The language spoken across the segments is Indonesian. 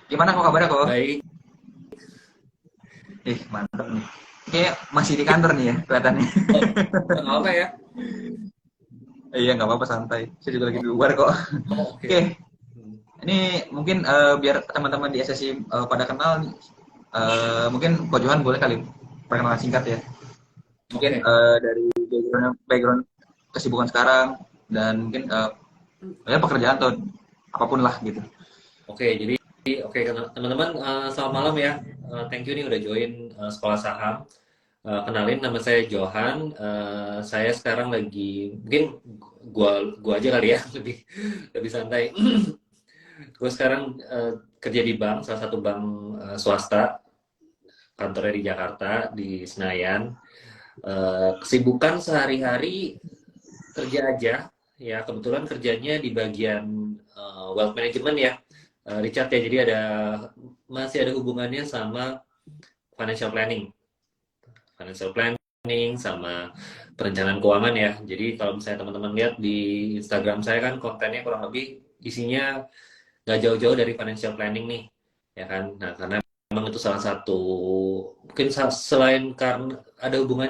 Gimana kok kabarnya kok? Baik, Ih, mantep nih. Kayak masih di kantor nih ya kelihatannya. oh, nggak apa ya? Iya, nggak apa-apa santai. Saya juga lagi di luar kok. Oh, Oke, oke. Hmm, ini mungkin biar teman-teman di SSI pada kenal nih. Mungkin Ko Johan boleh kali perkenalan singkat ya. Mungkin Oke, dari background kesibukan sekarang dan mungkin ya pekerjaan atau apapun lah gitu. oke. Jadi, oke teman-teman, selamat malam ya. Thank you nih udah join Sekolah Saham. Kenalin nama saya Johan. Saya sekarang lagi, mungkin gua aja kali ya, lebih lebih santai. Gue sekarang kerja di bank, salah satu bank swasta, kantornya di Jakarta, di Senayan. Kesibukan sehari-hari kerja aja, ya kebetulan kerjanya di bagian wealth management ya, Richard ya. Jadi masih ada hubungannya sama financial planning, financial planning sama perencanaan keuangan ya. Jadi kalau misalnya teman-teman lihat di Instagram saya kan kontennya kurang lebih isinya nggak jauh-jauh dari financial planning nih, ya kan. Nah, karena memang itu salah satu, mungkin selain karena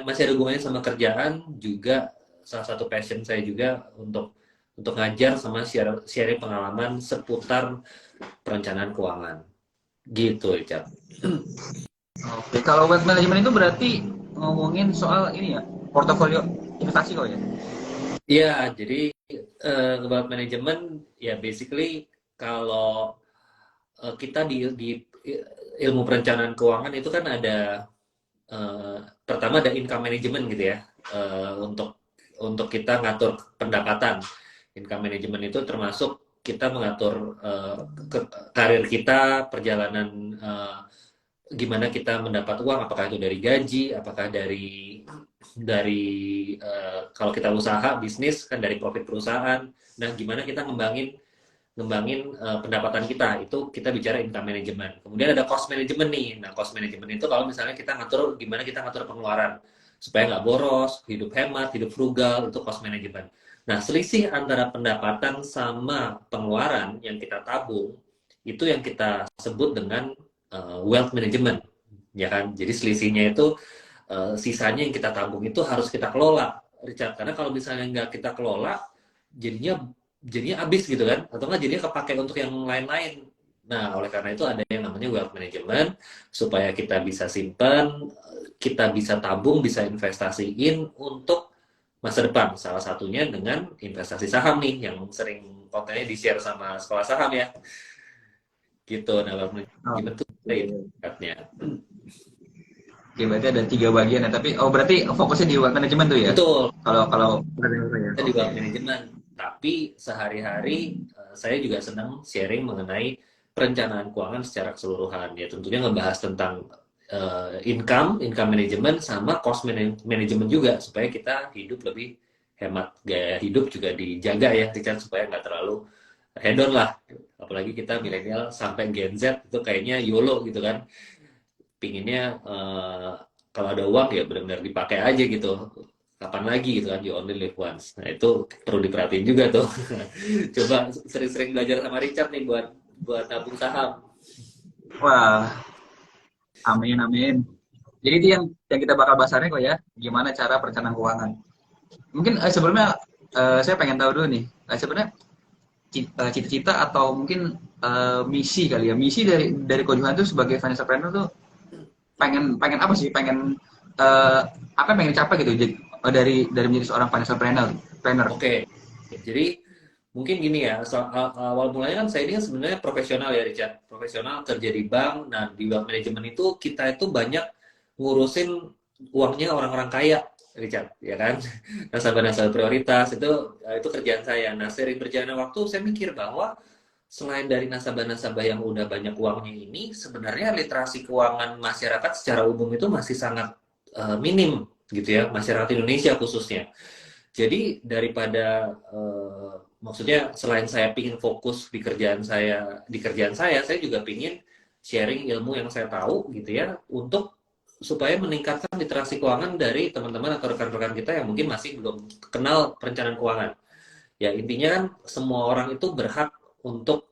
masih ada hubungannya sama kerjaan, juga salah satu passion saya juga untuk ngajar sama sharing pengalaman seputar perencanaan keuangan gitu, Richard. Oke, kalau wealth management itu berarti ngomongin soal ini ya, portofolio investasi kok ya. Iya, jadi wealth management ya basically, kalau kita di ilmu perencanaan keuangan itu kan ada, pertama ada income management gitu ya. Untuk kita ngatur pendapatan. Income management itu termasuk kita mengatur karir kita, perjalanan, gimana kita mendapat uang, apakah itu dari gaji, apakah dari kalau kita usaha bisnis kan dari profit perusahaan. Nah, gimana kita ngembangin ngembangin pendapatan kita, itu kita bicara income management. Kemudian ada cost management nih. Nah, cost management itu kalau misalnya kita ngatur gimana kita ngatur pengeluaran supaya nggak boros, hidup hemat, hidup frugal, itu cost management. Nah, selisih antara pendapatan sama pengeluaran yang kita tabung itu yang kita sebut dengan wealth management, ya kan. Jadi selisihnya itu, sisanya yang kita tabung itu harus kita kelola, Richard. Karena kalau misalnya nggak kita kelola, jadinya jadinya habis gitu kan, atau nggak jadinya kepake untuk yang lain-lain. Nah, oleh karena itu ada yang namanya wealth management, supaya kita bisa simpan, kita bisa tabung, bisa investasiin untuk masa depan. Salah satunya dengan investasi saham nih, yang sering kontennya di-share sama sekolah saham ya. Gitu, nah wealth management itu Oke. ingatnya. Oke, berarti ada tiga bagian ya. Tapi oh berarti fokusnya di wealth management tuh ya? Betul, Kalau kalau ya. kita di Oke. wealth management. Tapi sehari-hari saya juga senang sharing mengenai perencanaan keuangan secara keseluruhan. Ya tentunya ngebahas tentang income management sama cost management juga, supaya kita hidup lebih hemat, gaya hidup juga dijaga ya, Richard, supaya nggak terlalu hedon lah. Apalagi kita milenial sampai Gen Z itu kayaknya YOLO gitu kan. Pinginnya kalau ada uang ya benar-benar dipakai aja gitu. Kapan lagi gitu kan, you only live once. Nah, itu perlu diperhatiin juga tuh. Coba sering-sering belajar sama Richard nih buat buat tabung saham. Wah, amin amin. Jadi itu yang kita bakal bahas hari ini kok ya. Gimana cara perencanaan keuangan. Mungkin sebelumnya saya pengen tahu dulu nih. Sebenarnya cita-cita atau mungkin misi kali ya. Misi dari Ko Johan tuh sebagai financial planner tuh pengen pengen apa sih? Pengen eh, apa yang pengen dicapai gitu dari menjadi seorang financial planner. Planner. Oke, jadi mungkin gini ya, awal mulanya kan saya ini kan sebenarnya profesional ya, Richard. Profesional kerja di bank. Nah, di wealth management itu kita itu banyak ngurusin uangnya orang-orang kaya, Richard, ya kan? Nasabah-nasabah prioritas itu kerjaan saya. Nah, sering berjalannya waktu saya mikir bahwa selain dari nasabah-nasabah yang udah banyak uangnya ini, sebenarnya literasi keuangan masyarakat secara umum itu masih sangat minim gitu ya, masyarakat Indonesia khususnya. Jadi daripada, maksudnya selain saya pingin fokus di kerjaan saya juga pingin sharing ilmu yang saya tahu gitu ya, untuk supaya meningkatkan literasi keuangan dari teman-teman atau rekan-rekan kita yang mungkin masih belum kenal perencanaan keuangan. Ya intinya kan semua orang itu berhak untuk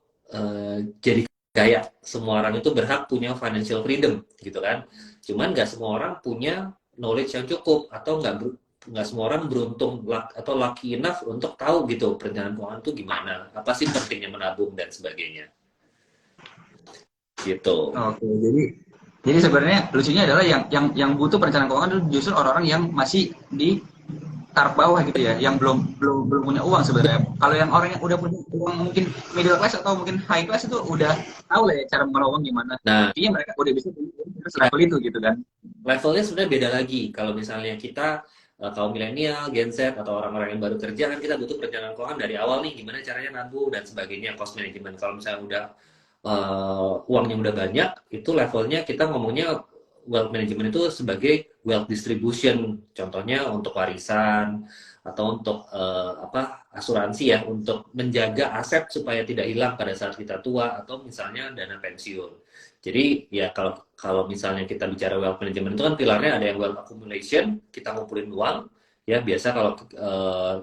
jadi kayak semua orang itu berhak punya financial freedom gitu kan. Cuman nggak semua orang punya knowledge yang cukup, atau nggak semua orang beruntung atau lucky enough untuk tahu gitu perencanaan keuangan itu gimana, apa sih pentingnya menabung dan sebagainya gitu. Oke, jadi sebenarnya lucunya adalah yang butuh perencanaan keuangan itu justru orang-orang yang masih di taraf bawah gitu ya, yang belum punya uang sebenarnya. Kalau yang orang yang udah punya uang mungkin middle class atau mungkin high class itu udah tahu lah ya cara mengelola uang gimana. Nah, Artinya mereka udah bisa terus ya, level itu gitu kan. levelnya sebenarnya beda lagi. Kalau misalnya kita kaum milenial, Gen Z, atau orang-orang yang baru kerja, kan kita butuh perencanaan keuangan dari awal nih, gimana caranya nabung dan sebagainya, cost management. Kalau misalnya udah uangnya udah banyak, itu levelnya kita ngomongnya wealth management itu sebagai wealth distribution. Contohnya untuk warisan atau untuk apa, asuransi ya, untuk menjaga aset supaya tidak hilang pada saat kita tua, atau misalnya dana pensiun. Jadi ya kalau kalau misalnya kita bicara wealth management itu kan pilarnya ada yang wealth accumulation, kita ngumpulin uang ya, biasa kalau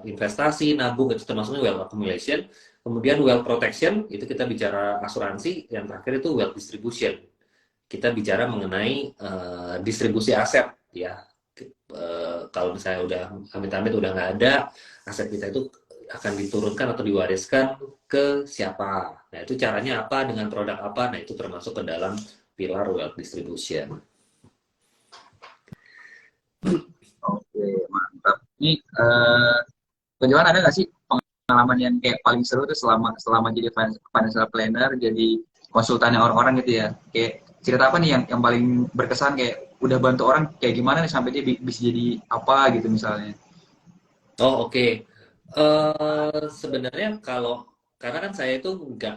investasi, nabung itu termasuknya wealth accumulation. Kemudian wealth protection itu kita bicara asuransi, yang terakhir itu wealth distribution. Kita bicara mengenai distribusi aset ya. Kalau misalnya udah amit-amit udah nggak ada, aset kita itu akan diturunkan atau diwariskan ke siapa. Nah, itu caranya apa, dengan produk apa. Nah, itu termasuk ke dalam pilar wealth distribution. Oke, mantap. Ini Penjualan ada nggak sih pengalaman yang kayak paling seru tuh selama selama jadi financial planner, jadi konsultannya orang-orang gitu ya? Kayak cerita apa nih yang paling berkesan, kayak udah bantu orang kayak gimana nih sampai dia bisa jadi apa gitu misalnya? Oh, oke. Sebenarnya kalau karena kan saya itu nggak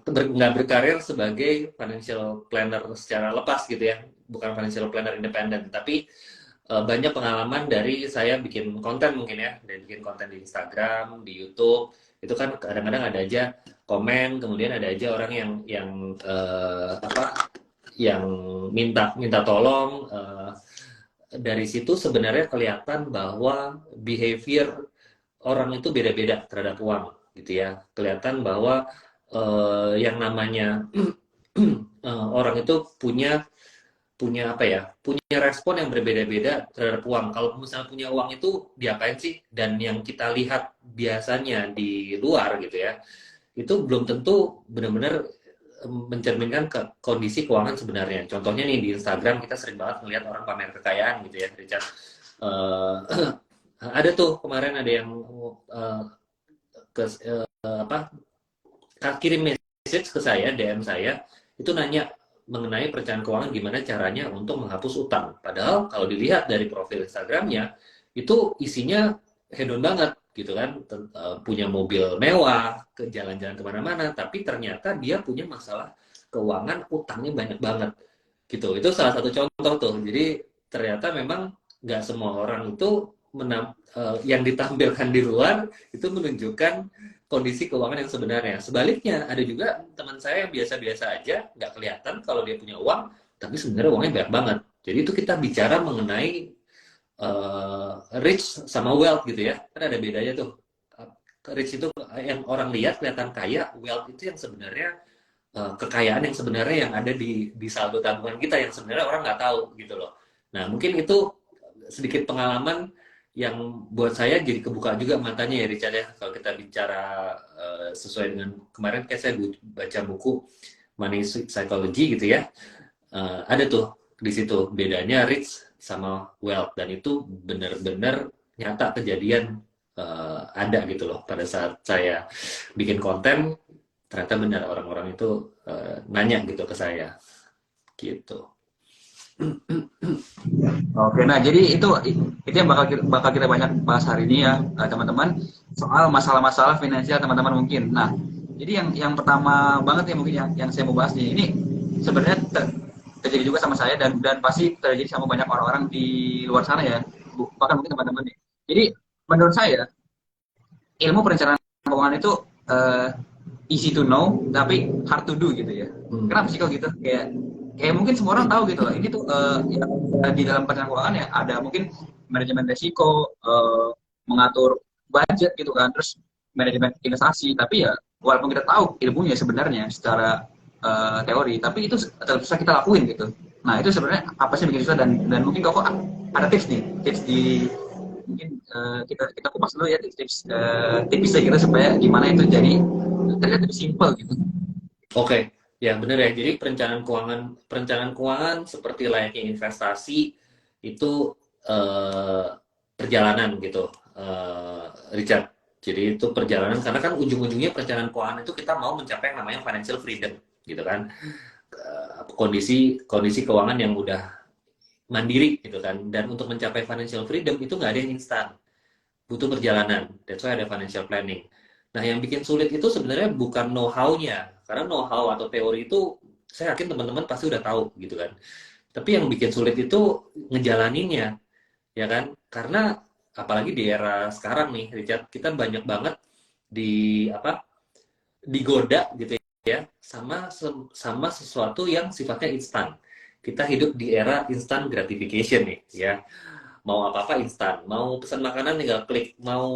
nggak berkarir sebagai financial planner secara lepas gitu ya, bukan financial planner independen, tapi banyak pengalaman dari saya bikin konten mungkin ya, dan bikin konten di Instagram, di YouTube, itu kan kadang-kadang ada aja komen, kemudian ada aja orang yang apa, yang minta minta tolong. Dari situ sebenarnya kelihatan bahwa behavior orang itu beda-beda terhadap uang gitu ya. Kelihatan bahwa yang namanya orang itu punya punya apa ya, punya respon yang berbeda-beda terhadap uang. Kalau misalnya punya uang itu diapain sih? Dan yang kita lihat biasanya di luar gitu ya, itu belum tentu benar-benar mencerminkan ke kondisi keuangan sebenarnya. Contohnya nih di Instagram kita sering banget melihat orang pamer kekayaan gitu ya, Richard. Uh, ada tuh kemarin ada yang ke apa, kirim message ke saya, DM saya, itu nanya mengenai perencanaan keuangan, gimana caranya untuk menghapus utang. Padahal kalau dilihat dari profil Instagramnya, itu isinya hedon banget gitu kan, punya mobil mewah, ke jalan-jalan kemana-mana, tapi ternyata dia punya masalah keuangan, utangnya banyak banget gitu. Itu salah satu contoh tuh. Jadi ternyata memang nggak semua orang itu yang ditampilkan di luar itu menunjukkan kondisi keuangan yang sebenarnya. Sebaliknya, ada juga teman saya yang biasa-biasa aja, nggak kelihatan kalau dia punya uang, tapi sebenarnya uangnya banyak banget. Jadi itu kita bicara mengenai rich sama wealth gitu ya. Kan ada bedanya tuh. Rich itu yang orang lihat kelihatan kaya, wealth itu yang sebenarnya kekayaan yang sebenarnya yang ada di saldo tabungan kita, yang sebenarnya orang nggak tahu gitu loh. Nah, mungkin itu sedikit pengalaman yang buat saya jadi kebuka juga matanya ya, Richard ya. Kalau kita bicara sesuai dengan kemarin kayak saya baca buku Money Psychology gitu ya, ada tuh di situ bedanya rich sama wealth, dan itu benar-benar nyata kejadian, ada gitu loh pada saat saya bikin konten. Ternyata benar orang-orang itu nanya gitu ke saya gitu. Oke, nah jadi itu yang bakal kita banyak bahas hari ini ya, teman-teman, soal masalah-masalah finansial teman-teman mungkin. Nah, jadi yang pertama banget ya mungkin yang saya mau bahas nih, ini sebenarnya terjadi juga sama saya dan pasti terjadi sama banyak orang-orang di luar sana ya, bahkan mungkin teman-teman nih. Jadi menurut saya ilmu perencanaan keuangan itu uh, easy to know tapi hard to do gitu ya. Kenapa sih kok gitu? Kayak mungkin semua orang tahu gitu loh. Ini tuh yang di dalam perencanaan keuangan ya ada mungkin manajemen resiko, mengatur budget gitu kan, terus manajemen investasi. Tapi ya walaupun kita tahu ilmunya sebenarnya secara teori, tapi itu tetap susah kita lakuin gitu. Nah itu sebenarnya apa sih yang bikin susah, dan mungkin kok ada tips nih, tips di mungkin kita kupas dulu ya tips tipisnya gitu supaya gimana itu jadi terlihat lebih simpel gitu. Oke, ya benar ya. Jadi perencanaan keuangan seperti layaknya investasi itu eh, perjalanan gitu, Richard. Jadi itu perjalanan karena kan ujung-ujungnya perencanaan keuangan itu kita mau mencapai yang namanya financial freedom, gitu kan. Kondisi kondisi keuangan yang udah mandiri gitu kan. Dan untuk mencapai financial freedom itu nggak ada yang instan, butuh perjalanan. That's why ada financial planning. Nah, yang bikin sulit itu sebenarnya bukan know-how-nya. Karena know-how atau teori itu saya yakin teman-teman pasti udah tahu gitu kan. Tapi yang bikin sulit itu ngejalaninnya, ya kan? Karena apalagi di era sekarang nih, Richard, kita banyak banget di apa? Digoda gitu ya sama sesuatu yang sifatnya instan. Kita hidup di era instant gratification nih, ya. Mau apa-apa instan, mau pesan makanan tinggal klik, mau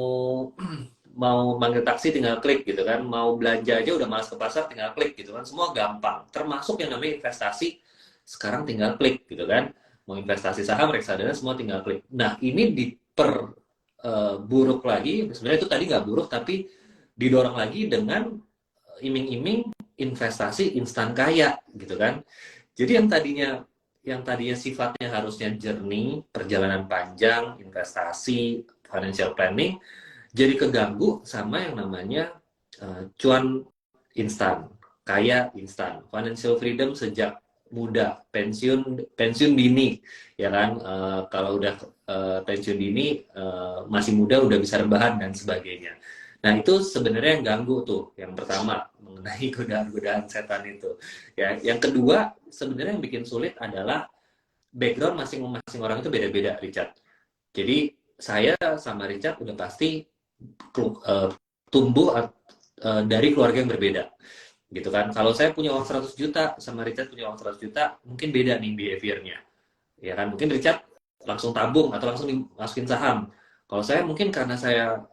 mau manggil taksi tinggal klik gitu kan, mau belanja aja udah malas ke pasar tinggal klik gitu kan, semua gampang. Termasuk yang namanya investasi sekarang tinggal klik gitu kan, mau investasi saham, reksadana semua tinggal klik. Nah ini buruk lagi, sebenarnya itu tadi nggak buruk tapi didorong lagi dengan iming-iming investasi instan kaya gitu kan. Jadi yang tadinya sifatnya harusnya jernih, perjalanan panjang, investasi, financial planning, jadi keganggu sama yang namanya cuan instan, kaya instan, financial freedom sejak muda, pensiun pensiun dini, ya kan? Kalau udah pensiun dini masih muda udah bisa rebahan dan sebagainya. Nah itu sebenarnya yang ganggu tuh, yang pertama mengenai godaan-godaan setan itu. Ya, yang kedua sebenarnya yang bikin sulit adalah background masing-masing orang itu beda-beda, Richard. Jadi saya sama Richard udah pasti uh, tumbuh dari keluarga yang berbeda gitu kan. Kalau saya punya uang 100 juta sama Richard punya uang 100 juta mungkin beda nih behaviornya, ya kan. Mungkin Richard langsung tabung atau langsung dimasukin saham. Kalau saya mungkin karena saya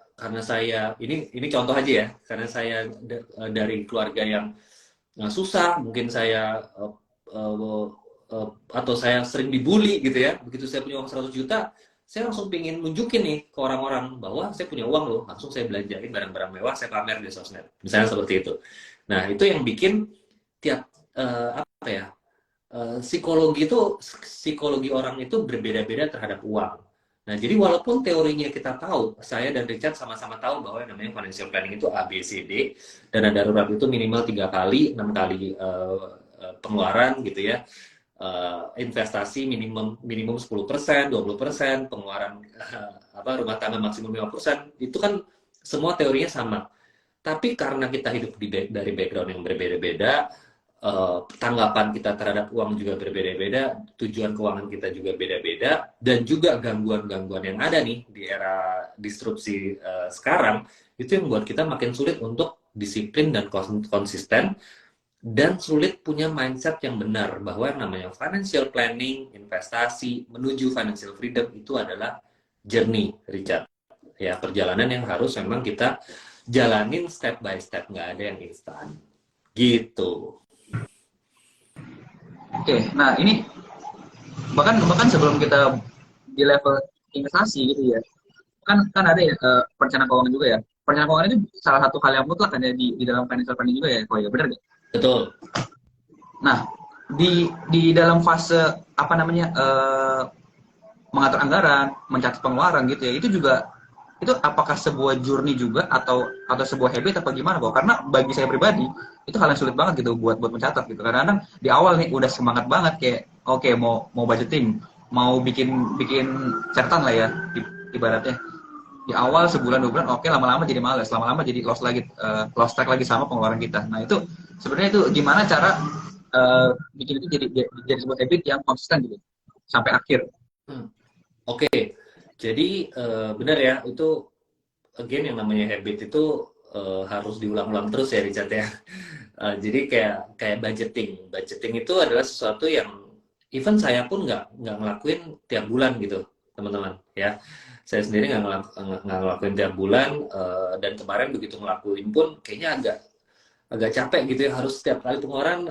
ini contoh aja ya, karena saya dari keluarga yang susah, mungkin saya uh, atau saya sering dibully gitu ya. Begitu saya punya uang 100 juta, saya langsung pengen nunjukin nih ke orang-orang bahwa saya punya uang loh, langsung saya belanjain barang-barang mewah, saya pamer di sosmed. Misalnya seperti itu. Nah, itu yang bikin tiap apa ya? Psikologi orang itu berbeda-beda terhadap uang. Nah, jadi walaupun teorinya kita tahu, saya dan Richard sama-sama tahu bahwa yang namanya financial planning itu A, B, C, D, dana darurat itu minimal 3 kali, 6 kali pengeluaran gitu ya. Investasi minimum 10%, 20%, pengeluaran rumah tangga maksimum 5%, itu kan semua teorinya sama. Tapi karena kita hidup dari background yang berbeda-beda, tanggapan kita terhadap uang juga berbeda-beda, tujuan keuangan kita juga beda-beda, dan juga gangguan-gangguan yang ada nih di era disrupsi sekarang, itu yang membuat kita makin sulit untuk disiplin dan konsisten, dan sulit punya mindset yang benar bahwa yang namanya financial planning, investasi, menuju financial freedom itu adalah journey, Richard. Ya, perjalanan yang harus memang kita jalanin step by step, nggak ada yang instan. Gitu. Oke, nah ini bahkan bahkan sebelum kita di level investasi gitu ya, kan ada ya perencanaan keuangan juga ya. Perencanaan keuangan itu salah satu hal yang mutlak kan ya di dalam financial planning juga ya, kok ya benar nggak? Betul. Nah, di dalam fase apa namanya mengatur anggaran, mencatat pengeluaran gitu ya, itu juga itu apakah sebuah journey juga atau sebuah habit apa gimana kok? Karena bagi saya pribadi itu hal yang sulit banget gitu buat mencatat gitu. Kadang-kadang di awal nih udah semangat banget kayak oke, mau budgeting, mau bikin bikin catatan lah ya ibaratnya. Di awal sebulan 2 bulan oke, lama-lama jadi males, lama-lama jadi lost track lagi sama pengeluaran kita. Nah itu sebenarnya itu gimana cara bikin itu jadi sebuah habit yang konsisten gitu sampai akhir. Oke. Jadi benar ya, itu again yang namanya habit itu harus diulang-ulang terus ya, Richard ya. Jadi kayak budgeting. Budgeting itu adalah sesuatu yang even saya pun nggak ngelakuin tiap bulan gitu, teman-teman ya. Saya sendiri nggak ngelakuin tiap bulan, dan kemarin begitu ngelakuin pun kayaknya agak capek gitu ya, harus setiap kali pengeluaran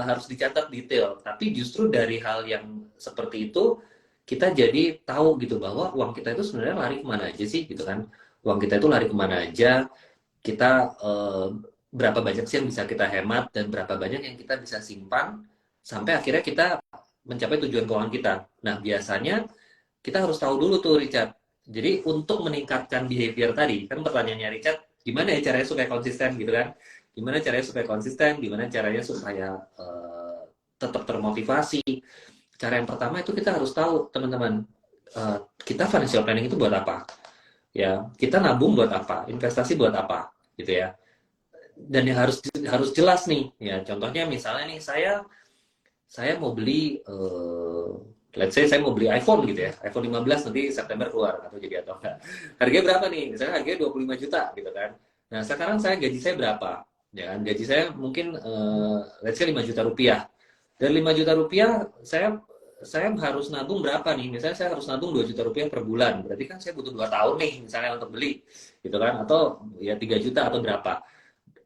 harus dicatat detail. Tapi justru dari hal yang seperti itu kita jadi tahu gitu bahwa uang kita itu sebenarnya lari kemana aja sih gitu kan. Uang kita itu lari kemana aja, kita berapa banyak sih yang bisa kita hemat dan berapa banyak yang kita bisa simpan sampai akhirnya kita mencapai tujuan keuangan kita. Nah, biasanya kita harus tahu dulu tuh Richard. Jadi untuk meningkatkan behavior tadi, kan pertanyaannya Richard, gimana ya caranya supaya konsisten gitu kan? Gimana caranya supaya konsisten? Gimana caranya supaya tetap termotivasi? Cara yang pertama itu kita harus tahu teman-teman, kita financial planning itu buat apa? Ya, kita nabung buat apa? Investasi buat apa? Gitu ya. Dan yang harus jelas nih, ya contohnya misalnya nih saya mau beli let's say saya mau beli iPhone gitu ya, iPhone 15 nanti September keluar atau jadi atau enggak. Harganya berapa nih? Misalnya harganya 25 juta gitu kan. Nah, sekarang gaji saya berapa? Ya kan, gaji saya mungkin let's say 5 juta rupiah. Dan 5 juta rupiah saya harus nabung berapa nih? Misalnya saya harus nabung 2 juta rupiah per bulan. Berarti kan saya butuh 2 tahun nih misalnya untuk beli gitu kan, atau ya 3 juta atau berapa.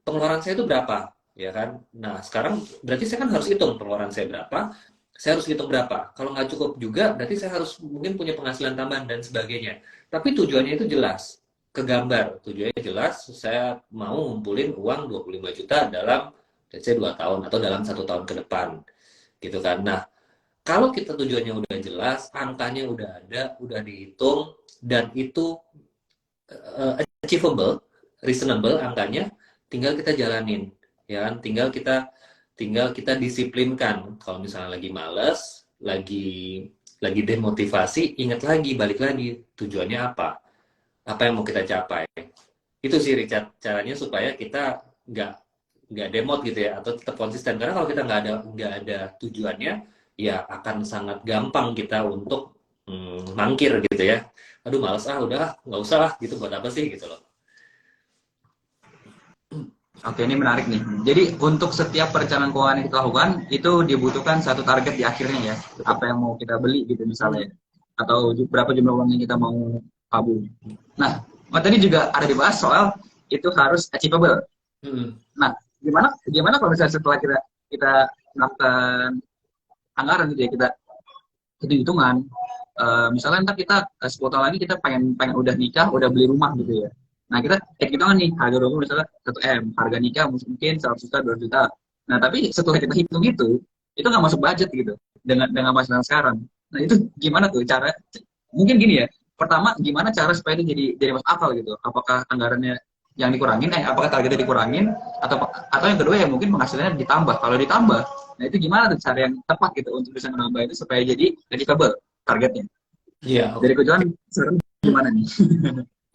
Pengeluaran saya itu berapa? Ya kan? Nah, sekarang berarti saya kan harus hitung pengeluaran saya berapa, saya harus hitung berapa. Kalau nggak cukup juga, berarti saya harus mungkin punya penghasilan tambahan dan sebagainya. Tapi tujuannya itu jelas, kegambar. Tujuannya jelas, saya mau ngumpulin uang 25 juta dalam, let's say 2 tahun, atau dalam 1 tahun ke depan. Gitu kan. Nah, kalau kita tujuannya udah jelas, angkanya udah ada, udah dihitung, dan itu achievable, reasonable angkanya, tinggal kita jalanin, ya kan? Tinggal kita disiplinkan. Kalau misalnya lagi males, lagi demotivasi, ingat lagi, balik lagi tujuannya apa? Apa yang mau kita capai? Itu sih Richard, caranya supaya kita nggak nggak demot gitu ya, atau tetap konsisten. Karena kalau kita nggak ada tujuannya, ya akan sangat gampang kita untuk mangkir gitu ya. Aduh males udah nggak usah lah gitu, buat apa sih gitu loh. Oke, ini menarik nih. Jadi untuk setiap perencanaan keuangan yang kita lakukan itu dibutuhkan satu target di akhirnya ya. Apa yang mau kita beli gitu misalnya, atau berapa jumlah uang yang kita mau tabung. Nah, tadi juga ada dibahas soal itu harus achievable. Nah, gimana gimana kalau misalnya setelah kita melakukan anggaran gitu ya, kita hitung-hitungan, misalnya ntar kita 10 tahun lagi kita pengen pengen udah nikah, udah beli rumah gitu ya. Nah, kita hitung-hitungan nih, harga rumah misalnya 1 M, harga nikah mungkin 100 juta, 200 juta. Nah, tapi setelah kita hitung itu nggak masuk budget gitu dengan masalah sekarang. Nah, itu gimana tuh cara? Mungkin gini ya. Pertama, gimana cara supaya itu jadi masuk akal gitu? Apakah anggarannya yang dikurangin, apakah targetnya dikurangin, atau yang kedua ya mungkin penghasilannya ditambah. Kalau ditambah, nah itu gimana tuh cara yang tepat gitu untuk bisa menambah itu supaya jadi achievable targetnya. Iya, Dari kejuan sekarang gimana nih?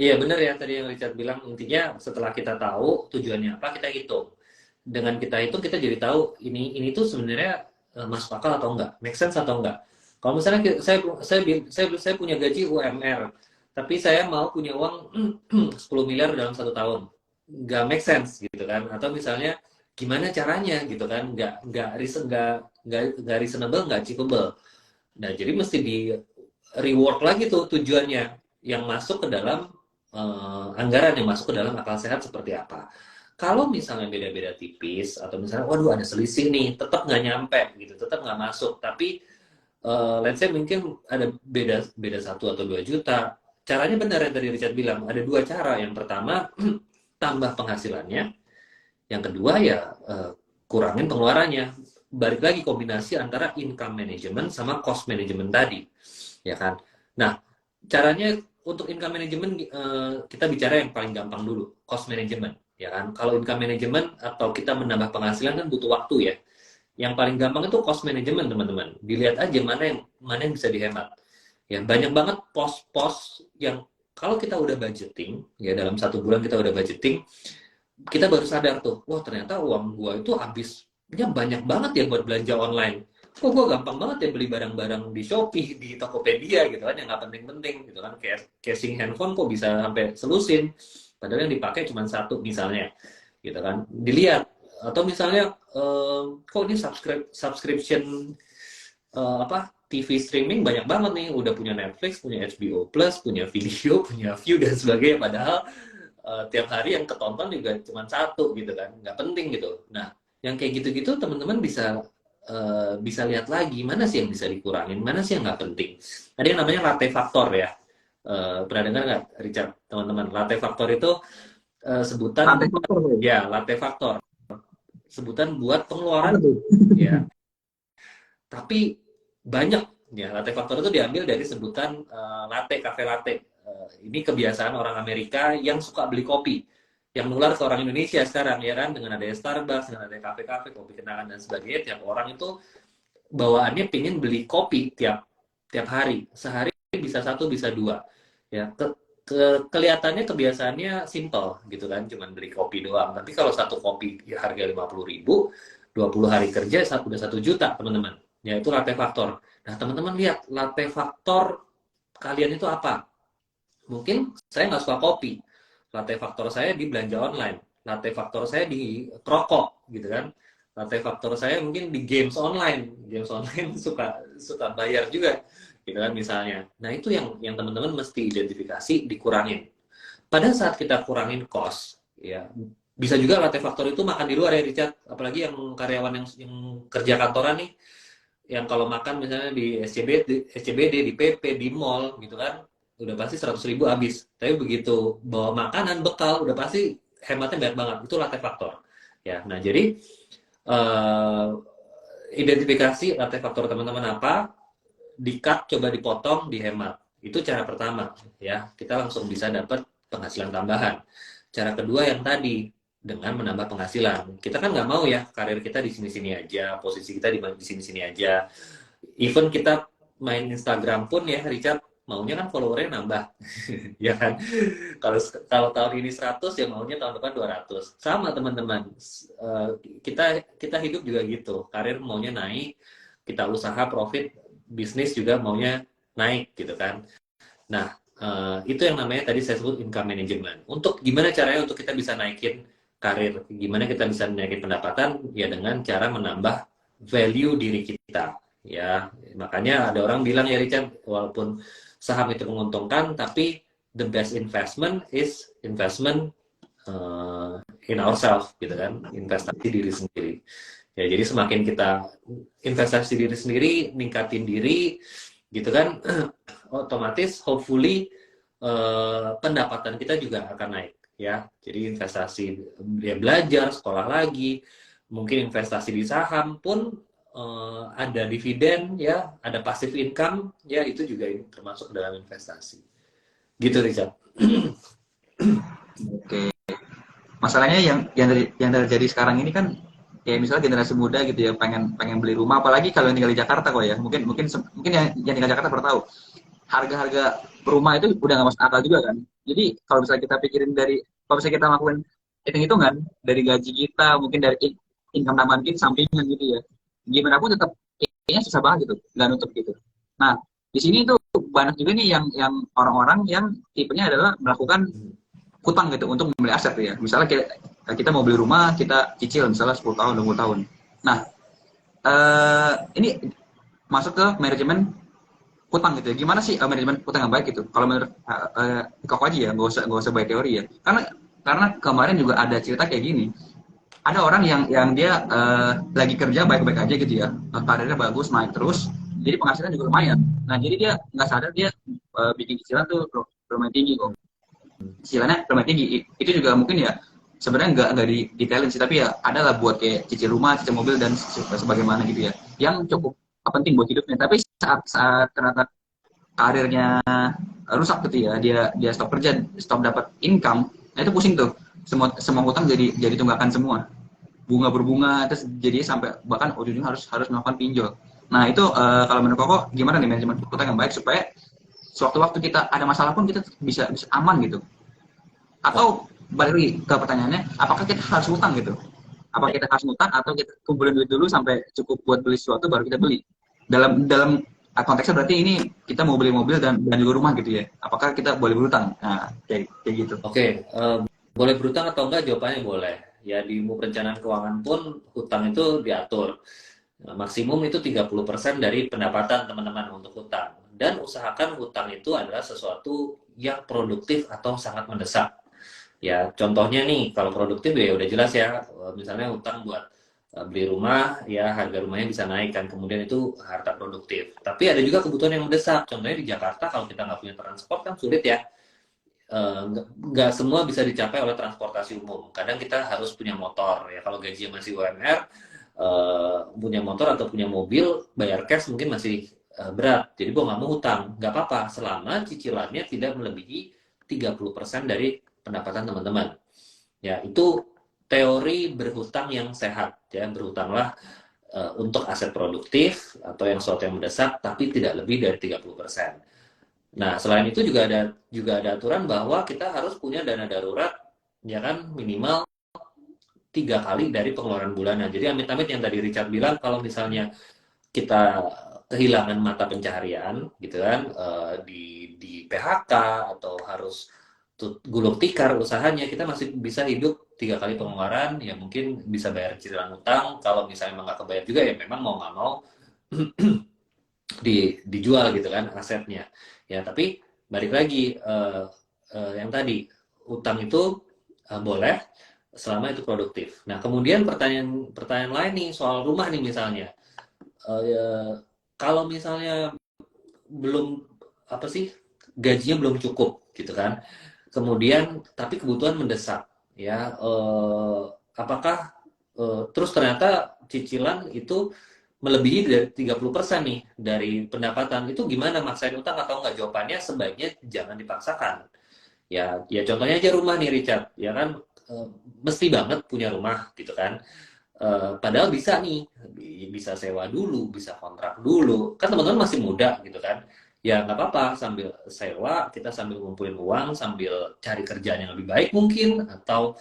iya benar ya tadi yang Richard bilang, intinya setelah kita tahu tujuannya apa, kita hitung. Dengan kita hitung, kita jadi tahu ini tuh sebenarnya masuk akal atau enggak, make sense atau enggak. Kalau misalnya saya punya gaji UMR, tapi saya mau punya uang 10 miliar dalam 1 tahun, nggak make sense gitu kan. Atau misalnya gimana caranya gitu kan, nggak reasonable, nggak achievable. Nah, jadi mesti di reward lagi tuh tujuannya yang masuk ke dalam anggaran, yang masuk ke dalam akal sehat seperti apa. Kalau misalnya beda-beda tipis atau misalnya waduh ada selisih nih, tetap nggak nyampe gitu, tetap nggak masuk. Tapi let's say mungkin ada beda 1 atau 2 juta. Caranya benar yang tadi Richard bilang, ada dua cara. Yang pertama tambah penghasilannya, yang kedua ya kurangin pengeluarannya. Balik lagi kombinasi antara income management sama cost management tadi, ya kan? Nah, caranya untuk income management kita bicara yang paling gampang dulu, cost management, ya kan? Kalau income management atau kita menambah penghasilan kan butuh waktu ya. Yang paling gampang itu cost management, teman-teman. Dilihat aja mana yang bisa dihemat. Ya, banyak banget pos-pos yang kalau kita udah budgeting, ya dalam 1 bulan kita udah budgeting, kita baru sadar tuh, wah ternyata uang gua itu habisnya banyak banget ya buat belanja online. Kok gua gampang banget ya beli barang-barang di Shopee, di Tokopedia gitu kan, yang nggak penting-penting gitu kan. Kayak casing handphone kok bisa sampai selusin, padahal yang dipakai cuma satu misalnya, gitu kan. Dilihat, atau misalnya kok ini subscription TV streaming banyak banget nih, udah punya Netflix, punya HBO Plus, punya video, punya View dan sebagainya, padahal tiap hari yang ketonton juga cuma satu gitu kan, nggak penting gitu. Nah, yang kayak gitu-gitu teman-teman bisa lihat lagi mana sih yang bisa dikurangin, mana sih yang nggak penting. Ada yang namanya latte factor ya. Pernah dengar nggak, Richard, teman-teman? Latte factor itu sebutan Lantai faktor, bro. ya latte factor, sebutan buat Apa pengeluaran tuh? ya. Tapi banyak ya latte factor itu diambil dari sebutan latte, cafe latte. Ini kebiasaan orang Amerika yang suka beli kopi, yang menular ke orang Indonesia sekarang ya kan, dengan ada Starbucks, dengan ada kafe-kafe, kopi kenangan dan sebagainya. Tiap orang itu bawaannya pingin beli kopi tiap tiap hari, sehari bisa satu bisa dua ya. Kelihatannya kebiasaannya simple gitu kan, cuman beli kopi doang, tapi kalau satu kopi ya harga 50.000, 20 hari kerja udah 1 juta teman-teman ya. Itu latte faktor. Nah teman-teman lihat latte faktor kalian itu apa. Mungkin saya nggak suka kopi, latte faktor saya di belanja online, latte faktor saya di rokok gitu kan, latte faktor saya mungkin di games online suka suka bayar juga gitu kan misalnya. Nah itu yang teman-teman mesti identifikasi, dikurangin. Pada saat kita kurangin cost ya, bisa juga latte faktor itu makan di luar ya Richard, apalagi yang karyawan yang kerja kantoran nih, yang kalau makan misalnya di SCBD, di PP, di mall gitu kan, udah pasti 100.000 habis. Tapi begitu bawa makanan bekal, udah pasti hematnya banyak banget. Itu latte faktor. Ya, nah jadi eh, identifikasi latte faktor teman-teman apa, di-cut, coba dipotong, dihemat. Itu cara pertama ya. Kita langsung bisa dapat penghasilan tambahan. Cara kedua yang tadi, dengan menambah penghasilan. Kita kan nggak mau ya karir kita di sini-sini aja, posisi kita di sini-sini aja. Even kita main Instagram pun ya, Richard, maunya kan followernya nambah. Ya kan? Kalau kalau tahun ini 100 ya maunya tahun depan 200. Sama teman-teman. Kita kita hidup juga gitu. Karir maunya naik, kita usaha profit, bisnis juga maunya naik gitu kan. Nah, itu yang namanya tadi saya sebut income management. Untuk gimana caranya untuk kita bisa naikin karir, gimana kita bisa naikin pendapatan, ya dengan cara menambah value diri kita. Ya, makanya ada orang bilang ya Richard, walaupun saham itu menguntungkan, tapi the best investment is investment in ourselves, gitu kan, investasi diri sendiri. Ya, jadi semakin kita investasi diri sendiri, ningkatin diri, gitu kan, otomatis hopefully pendapatan kita juga akan naik ya. Jadi investasi, dia belajar sekolah lagi, mungkin investasi di saham pun ada dividen ya, ada passive income ya, itu juga termasuk dalam investasi gitu Richard. Oke. Masalahnya yang terjadi sekarang ini kan kayak misalnya generasi muda gitu ya, pengen pengen beli rumah, apalagi kalau yang tinggal di Jakarta kok ya. Mungkin yang tinggal di Jakarta pernah tahu harga-harga rumah itu udah nggak masuk akal juga kan. Jadi kalau misalnya kita pikirin dari, kalau misalnya kita lakukan hitung-hitungan dari gaji kita, mungkin dari income tambahan kita sampingan gitu ya, gimana pun tetap kayaknya susah banget gitu, nggak nutup gitu. Nah, di sini tuh banyak juga nih yang orang-orang yang tipenya adalah melakukan hutang gitu untuk membeli aset ya. Misalnya kita mau beli rumah, kita cicil misalnya 10 tahun, 20 tahun. Nah, ini masuk ke manajemen hutang gitu ya. Gimana sih manajemen hutang yang baik gitu? Kalau menurut Koko aja ya, nggak usah baik teori ya. Karena kemarin juga ada cerita kayak gini. Ada orang yang dia lagi kerja baik-baik aja gitu ya, karirnya bagus, naik terus, jadi penghasilan juga lumayan. Nah, jadi dia nggak sadar dia bikin cicilan tuh lumayan tinggi kok. Cicilannya lumayan tinggi. Itu juga mungkin ya sebenarnya nggak detailin sih, tapi ya ada lah buat kayak cicil rumah, cicil mobil dan sebagaimana gitu ya, yang cukup penting buat hidupnya. Tapi saat ternyata karirnya rusak gitu ya, dia stop kerja, stop dapat income, nah itu pusing tuh. Semua hutang jadi tunggakan semua, bunga berbunga, terus jadi sampai bahkan ujung-ujungnya harus harus melakukan pinjol. Nah itu kalau menurut Koko gimana nih manajemen hutang yang baik supaya sewaktu-waktu kita ada masalah pun kita bisa aman gitu? Atau balik lagi ke pertanyaannya, apakah kita harus hutang gitu? Apakah kita harus hutang atau kita kumpulin duit dulu sampai cukup buat beli sesuatu baru kita beli? Dalam konteksnya berarti ini kita mau beli mobil dan juga rumah gitu ya. Apakah kita boleh berhutang? Nah, kayak gitu. Oke, boleh berhutang atau enggak? Jawabannya boleh. Ya di ilmu perencanaan keuangan pun hutang itu diatur. Maksimum itu 30% dari pendapatan teman-teman untuk hutang. Dan usahakan hutang itu adalah sesuatu yang produktif atau sangat mendesak. Ya, contohnya nih, kalau produktif ya udah jelas ya, misalnya utang buat beli rumah, ya harga rumahnya bisa naik kan, kemudian itu harta produktif. Tapi ada juga kebutuhan yang mendesak, contohnya di Jakarta kalau kita nggak punya transport kan sulit ya. Nggak semua bisa dicapai oleh transportasi umum. Kadang kita harus punya motor ya. Kalau gajinya masih UMR, punya motor atau punya mobil, bayar cash mungkin masih berat. Jadi gue nggak mau hutang. Nggak apa-apa, selama cicilannya tidak melebihi 30% dari pendapatan teman-teman. Ya, itu teori berhutang yang sehat. Ya, berhutanglah untuk aset produktif atau yang sesuatu yang mendesak, tapi tidak lebih dari 30%. Nah, selain itu juga ada aturan bahwa kita harus punya dana darurat, ya kan, minimal 3 kali dari pengeluaran bulanan. Jadi amit-amit yang tadi Richard bilang, kalau misalnya kita kehilangan mata pencaharian, gitu kan, di PHK atau harus gulung tikar usahanya, kita masih bisa hidup 3 kali pengeluaran, ya mungkin bisa bayar cicilan utang. Kalau misalnya emang nggak kebayar juga, ya memang mau nggak mau dijual gitu kan asetnya. Ya, tapi balik lagi yang tadi utang itu boleh selama itu produktif. Nah, kemudian pertanyaan lain nih soal rumah nih misalnya. Kalau misalnya belum apa sih gajinya belum cukup gitu kan. Kemudian tapi kebutuhan mendesak ya apakah terus ternyata cicilan itu melebihi dari 30% nih dari pendapatan, itu gimana, maksain utang atau enggak? Jawabannya sebaiknya jangan dipaksakan. Ya contohnya aja rumah nih Richard, ya kan mesti banget punya rumah gitu kan. Padahal bisa nih, bisa sewa dulu, bisa kontrak dulu. Kan teman-teman masih muda gitu kan. Ya nggak apa-apa, sambil sewa, kita sambil ngumpulin uang, sambil cari kerjaan yang lebih baik mungkin, atau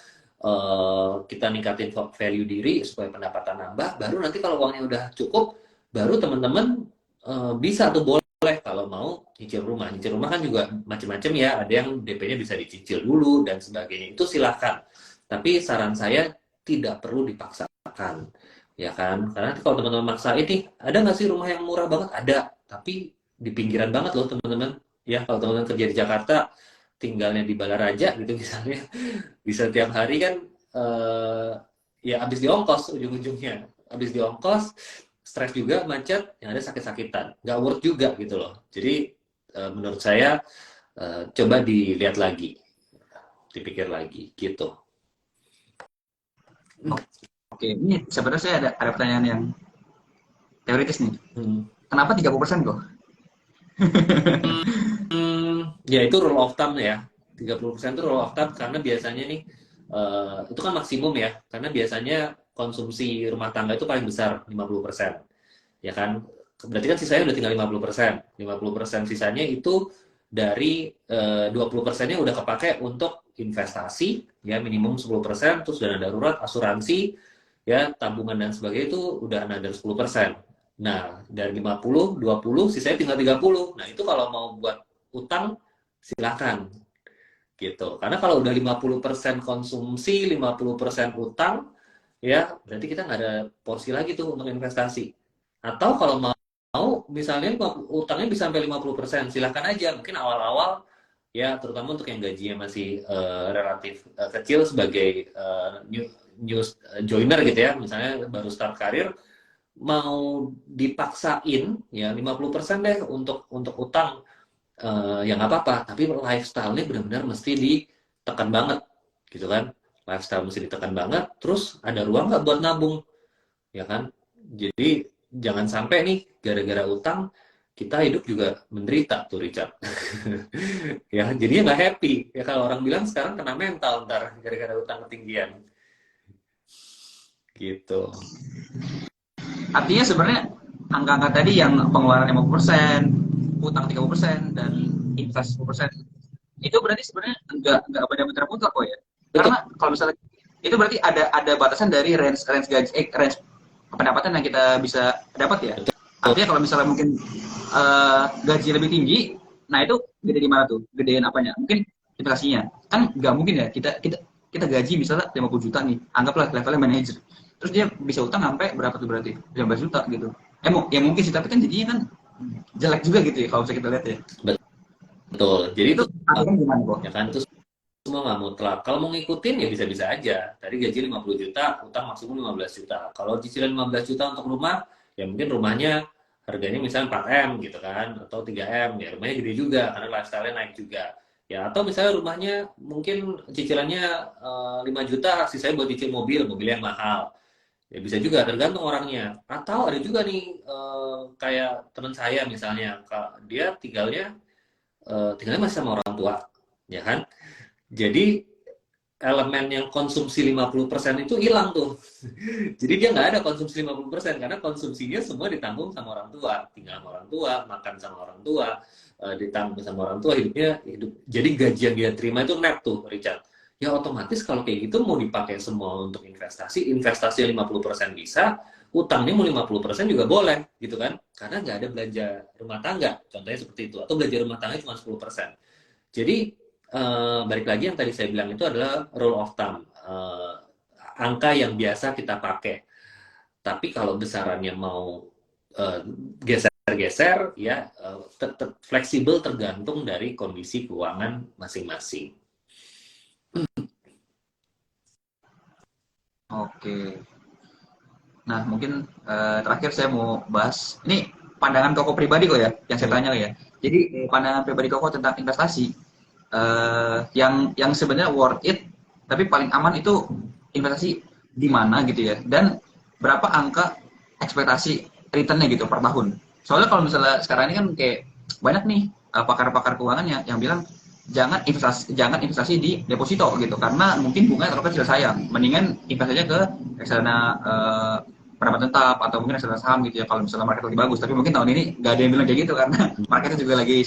kita ningkatin value diri supaya pendapatan nambah. Baru nanti kalau uangnya udah cukup, baru teman-teman bisa tuh boleh kalau mau nyicil rumah. Nyicil rumah kan juga macam-macam ya. Ada yang DP-nya bisa dicicil dulu dan sebagainya. Itu silahkan. Tapi saran saya tidak perlu dipaksakan, ya kan? Karena kalau teman-teman maksa ini, ada nggak sih rumah yang murah banget? Ada, tapi di pinggiran banget loh teman-teman. Ya, kalau teman-teman kerja di Jakarta, tinggalnya di Balaraja gitu misalnya, bisa tiap hari kan, ya habis di ongkos ujung-ujungnya. Habis di ongkos, stres juga, macet, yang ada sakit-sakitan. Nggak worth juga gitu loh. Jadi, menurut saya, coba dilihat lagi, dipikir lagi, gitu. Oke, ini sebenarnya saya ada pertanyaan yang teoritis nih. Hmm. Kenapa 30% kok? Ya itu rule of thumb ya. 30% itu rule of thumb karena biasanya nih itu kan maksimum ya. Karena biasanya konsumsi rumah tangga itu paling besar 50%. Ya kan? Berarti kan sisanya udah tinggal 50%. 50% sisanya itu dari 20%-nya udah kepake untuk investasi ya minimum 10%, terus dana darurat, asuransi, ya tabungan dan sebagainya itu udah another 10%. Nah, dari 50, 20, sisanya tinggal 30. Nah, itu kalau mau buat utang silakan gitu. Karena kalau udah 50% konsumsi, 50% utang, ya berarti kita nggak ada porsi lagi tuh untuk investasi. Atau kalau mau misalnya utangnya bisa sampai 50%, silakan aja. Mungkin awal-awal ya terutama untuk yang gajinya masih relatif kecil sebagai new joiner gitu ya, misalnya baru start karir, mau dipaksain ya 50% deh untuk utang, ya nggak apa-apa, tapi lifestyle-nya benar-benar mesti ditekan banget gitu kan. Lifestyle mesti ditekan banget, terus ada ruang nggak buat nabung, ya kan? Jadi jangan sampai nih gara-gara utang kita hidup juga menderita tuh Richard. Ya jadinya nggak happy ya, kalau orang bilang sekarang kena mental ntar gara-gara utang ketinggian gitu. Artinya sebenarnya angka-angka tadi yang pengeluaran 50%, utang 30%, dan investasi 10%, itu berarti sebenarnya nggak benar-benar mutlak kok ya. Betul. Karena kalau misalnya itu berarti ada batasan dari range range gaji range pendapatan yang kita bisa dapat ya. Betul. Artinya kalau misalnya mungkin gaji lebih tinggi, nah itu gede di mana tuh? Gedein apanya? Mungkin investasinya. Kan nggak mungkin ya kita kita kita gaji misalnya 50 juta nih, anggaplah levelnya manajer. Terus dia bisa utang sampai berapa tuh berarti? 15 juta gitu. Ya mungkin sih, tapi kan jadinya kan jelek juga gitu ya kalau bisa kita lihat ya. Betul. Jadi Itu itu aturan gimana kok? ya kan itu semua nggak mutlak. Kalau mau ngikutin ya bisa-bisa aja. Tadi gaji 50 juta, utang maksimum 15 juta. Kalau cicilan 15 juta untuk rumah, ya mungkin rumahnya harganya misalnya 4M gitu kan, atau 3M, ya rumahnya gede juga karena lifestyle-nya naik juga. Ya, atau misalnya rumahnya mungkin cicilannya 5 juta, sisanya buat cicil mobil, mobil yang mahal. Ya bisa juga, tergantung orangnya. Atau ada juga nih kayak teman saya misalnya, dia tinggalnya masih sama orang tua, ya kan? Jadi elemen yang konsumsi 50% itu hilang tuh. Jadi dia nggak ada konsumsi 50% karena konsumsinya semua ditanggung sama orang tua. Tinggal sama orang tua, makan sama orang tua, ditanggung sama orang tua, hidup. Jadi gaji yang dia terima itu net tuh, Richard. Ya otomatis kalau kayak gitu mau dipakai semua untuk investasi, investasi 50% bisa, utangnya mau 50% juga boleh, gitu kan? Karena nggak ada belanja rumah tangga, contohnya seperti itu. Atau belanja rumah tangga cuma 10%. Jadi balik lagi yang tadi saya bilang itu adalah rule of thumb, angka yang biasa kita pakai. Tapi kalau besarannya mau geser-geser, ya fleksibel tergantung dari kondisi keuangan masing-masing. Oke. Nah, mungkin terakhir saya mau bahas ini pandangan Koko pribadi kok ya, yang saya tanya ya. Jadi pandangan pribadi Koko tentang investasi yang sebenarnya worth it, tapi paling aman itu investasi di mana gitu ya, dan berapa angka ekspektasi returnnya gitu per tahun. Soalnya kalau misalnya sekarang ini kan kayak banyak nih pakar-pakar keuangan yang bilang jangan investasi di deposito gitu karena mungkin bunganya terlalu kecil sayang, mendingan investasinya ke reksadana pendapat tetap atau mungkin reksadana saham gitu ya kalau misalnya market lagi bagus. Tapi mungkin tahun ini nggak ada yang bilang kayak gitu karena marketnya juga lagi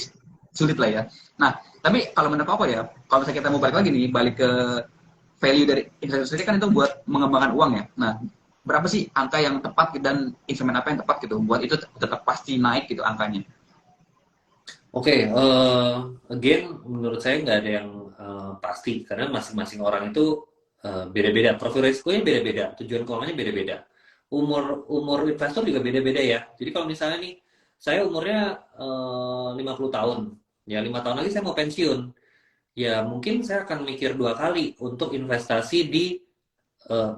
sulit lah ya. Nah, tapi kalau menurut apa ya, kalau misalnya kita mau balik lagi nih, balik ke value dari investasi sendiri kan itu buat mengembangkan uang ya. Nah, berapa sih angka yang tepat dan instrumen apa yang tepat gitu buat itu tetap pasti naik gitu angkanya? Oke, again, menurut saya nggak ada yang pasti karena masing-masing orang itu beda-beda, profil risikonya beda-beda, tujuan keuangannya beda-beda, umur investor juga beda-beda ya. Jadi kalau misalnya nih, saya umurnya 50 tahun, ya 5 tahun lagi saya mau pensiun, ya mungkin saya akan mikir 2 kali untuk investasi di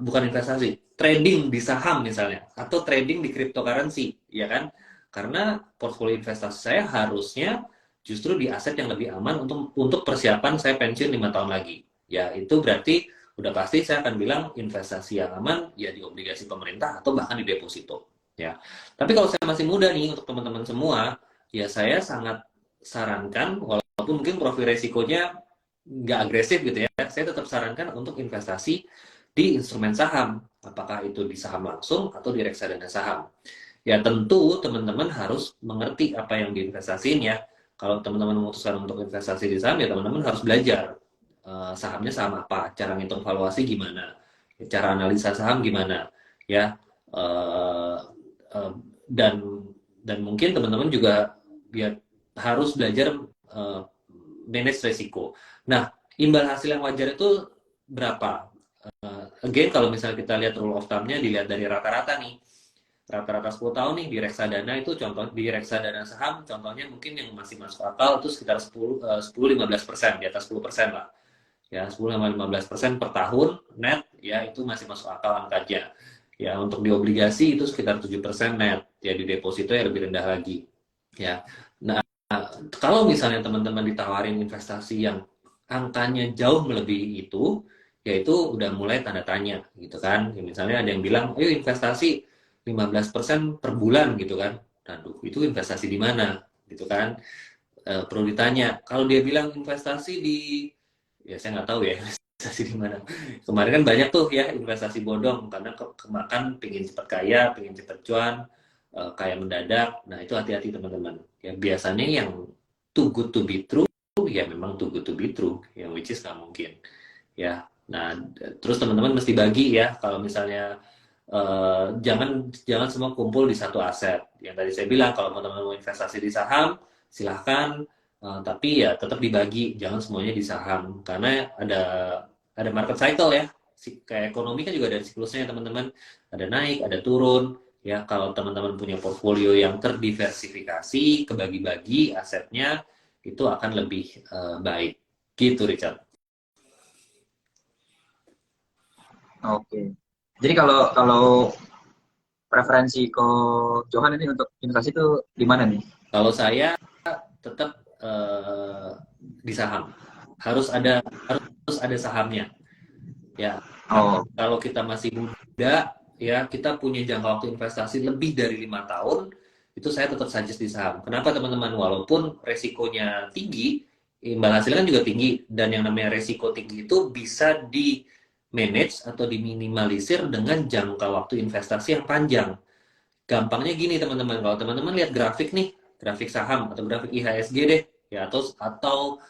bukan investasi, trading di saham misalnya, atau trading di cryptocurrency, ya kan? Karena portfolio investasi saya harusnya justru di aset yang lebih aman untuk persiapan saya pensiun 5 tahun lagi. Ya itu berarti udah pasti saya akan bilang investasi yang aman ya di obligasi pemerintah atau bahkan di deposito. Ya, tapi kalau saya masih muda nih untuk teman-teman semua, ya saya sangat sarankan walaupun mungkin profil resikonya nggak agresif gitu ya, saya tetap sarankan untuk investasi di instrumen saham, apakah itu di saham langsung atau di reksadana saham. Ya tentu teman-teman harus mengerti apa yang diinvestasiin ya. Kalau teman-teman memutuskan untuk investasi di saham, ya teman-teman harus belajar sahamnya saham apa, cara ngitung valuasi gimana, cara analisa saham gimana, ya. Uh, uh, dan dan mungkin teman-teman juga ya harus belajar manage resiko. Nah, imbal hasil yang wajar itu berapa? Again, kalau misalnya kita lihat rule of thumb-nya dilihat dari rata-rata nih, rata-rata 10 tahun nih di reksadana itu contoh di reksadana saham contohnya mungkin yang masih masuk akal itu sekitar 10-15%, di atas 10% lah ya, 10-15% per tahun net ya, itu masih masuk akal angkanya ya. Untuk di obligasi itu sekitar 7% net ya, di deposito ya lebih rendah lagi ya. Nah, kalau misalnya teman-teman ditawarin investasi yang angkanya jauh melebihi itu, yaitu udah mulai tanda tanya gitu kan. Ya, misalnya ada yang bilang, ayo investasi 15% per bulan gitu kan. Aduh, itu investasi di mana gitu kan. Perlu ditanya. Kalau dia bilang investasi di, ya saya nggak tahu ya investasi di mana. Kemarin kan banyak tuh ya investasi bodong karena kemakan pingin cepat kaya, pingin cepat cuan, kaya mendadak. Nah itu hati-hati teman-teman. Ya biasanya yang too good to be true, ya memang too good to be true, yang which is nggak mungkin ya. Nah terus teman-teman mesti bagi ya, kalau misalnya jangan jangan semua kumpul di satu aset. Yang tadi saya bilang kalau teman-teman mau investasi di saham silahkan, tapi ya tetap dibagi, jangan semuanya di saham karena ada market cycle ya. Kayak ekonomi kan juga ada siklusnya ya teman-teman, ada naik ada turun ya. Kalau teman-teman punya portfolio yang terdiversifikasi, kebagi-bagi asetnya, itu akan lebih baik gitu Richard. Oke. Jadi kalau kalau preferensi ko Johan ini untuk investasi itu di mana nih? Kalau saya tetap di saham. Harus ada sahamnya. Ya, karena Oh, kalau kita masih muda, ya kita punya jangka waktu investasi lebih dari 5 tahun, itu saya tetap suggest di saham. Kenapa teman-teman? Walaupun resikonya tinggi, imbal hasilnya kan juga tinggi, dan yang namanya resiko tinggi itu bisa di manage atau diminimalisir dengan jangka waktu investasi yang panjang. Gampangnya gini teman-teman, kalau teman-teman lihat grafik nih, grafik saham atau grafik IHSG deh, ya atau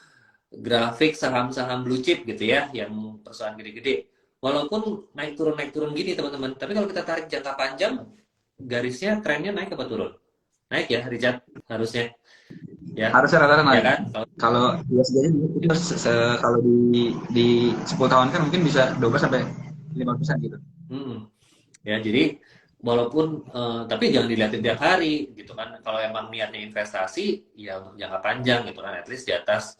grafik saham-saham blue chip gitu ya, yang perusahaan gede-gede. Walaupun naik turun gini teman-teman, tapi kalau kita tarik jangka panjang, garisnya trennya naik apa turun? Naik ya, Richard, harusnya ya, harusnya rata-rata ya naik. kan? Kalau Kalau biasanya itu kalau di 10 tahun kan mungkin bisa 12 sampai 5% gitu. ya jadi walaupun tapi jangan dilihatin tiap hari gitu kan. Kalau emang niatnya investasi, ya untuk jangka panjang gitu kan, at least di atas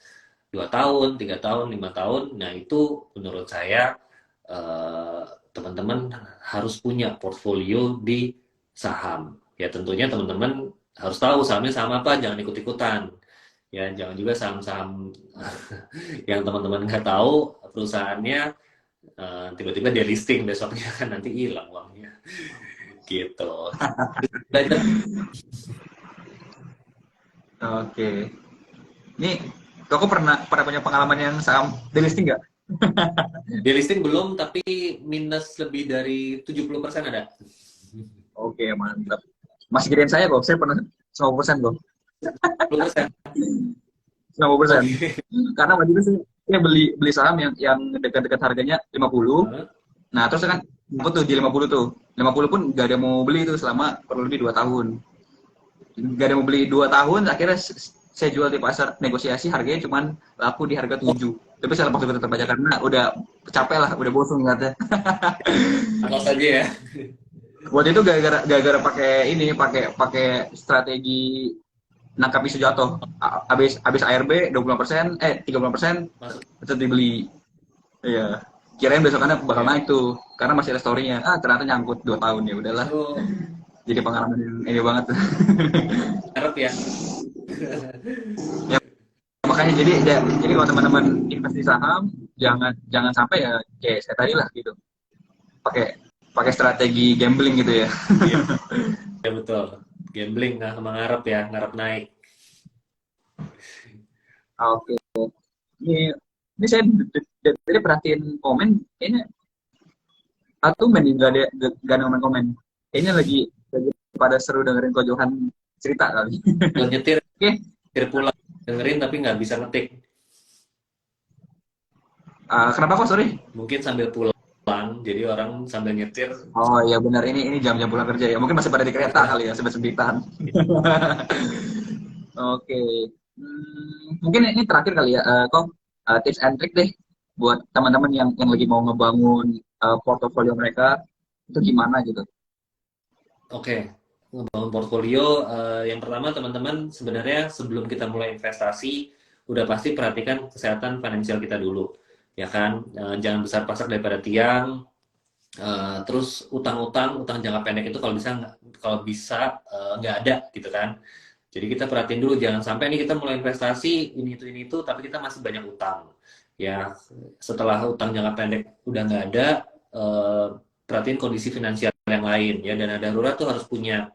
2 tahun, 3 tahun, 5 tahun. Nah itu menurut saya eh, teman-teman harus punya portfolio di saham. Ya tentunya teman-teman harus tahu sahamnya saham apa, jangan ikut-ikutan. Ya jangan juga saham-saham yang teman-teman nggak tahu perusahaannya, tiba-tiba dia listing besoknya kan nanti hilang uangnya gitu. Belajar Oke. Ini Koko pernah pernah punya pengalaman yang saham delisting nggak? di listing belum, tapi minus lebih dari 70% ada. Oke, mantap. Masih gedein saya kok. Saya pernah 90% kok. 10%. 90%. Oke. Karena waktu itu saya beli beli saham yang dekat-dekat harganya 50. Hah? Nah, terus kan ngumpul tuh di 50 tuh. 50 pun gak ada yang mau beli itu selama kurang lebih 2 tahun. Gak ada yang mau beli 2 tahun, akhirnya saya jual di pasar negosiasi harganya cuman laku di harga 7. Tapi saya lepas tetap aja karena udah capek lah, udah bosan katanya. Apa saja ya. Waktu itu gara-gara pakai ini, pakai pakai strategi nangkap isu jatuh. Habis ARB 20%, 30% Masuk tetap dibeli. Iya. Kirain besokannya bakal ya. naik tuh karena masih ada story-nya. Ah, ternyata nyangkut 2 tahun ya udahlah. Oh, Jadi pengalaman yang ini banget. harap ya. Ya, makanya jadi kalau teman-teman investasi saham jangan jangan sampai ya kayak saya tadi lah gitu. Pakai pakai strategi gambling gitu ya. Iya, ya betul. Gambling nggak mengharap ya, ngarep naik. Oke. Ini saya dari perhatiin komen ini atau men nggak ada komen. Kayaknya lagi pada seru dengerin Ko Johan cerita kali. Buat nyetir, Oke. nyetir pulang dengerin tapi nggak bisa ngetik. Kenapa kok sorry? Mungkin sambil pulang, jadi orang sambil nyetir. Oh iya benar ini jam-jam pulang kerja ya. Mungkin masih pada di kereta kali ya sebet-sebitan. Oke. Mungkin ini terakhir kali ya. Kok tips and trick deh buat teman-teman yang lagi mau ngebangun portofolio mereka itu gimana gitu. Oke, ngebangun portfolio. Yang pertama teman-teman sebenarnya sebelum kita mulai investasi, udah pasti perhatikan kesehatan finansial kita dulu, ya kan? Jangan besar pasak daripada tiang. Terus utang jangka pendek itu kalau bisa nggak ada gitu kan. Jadi kita perhatiin dulu, jangan sampai nih kita mulai investasi ini itu, tapi kita masih banyak utang. Ya, setelah utang jangka pendek udah nggak ada, eh, perhatiin kondisi finansial yang lain ya. Dana darurat tuh harus punya,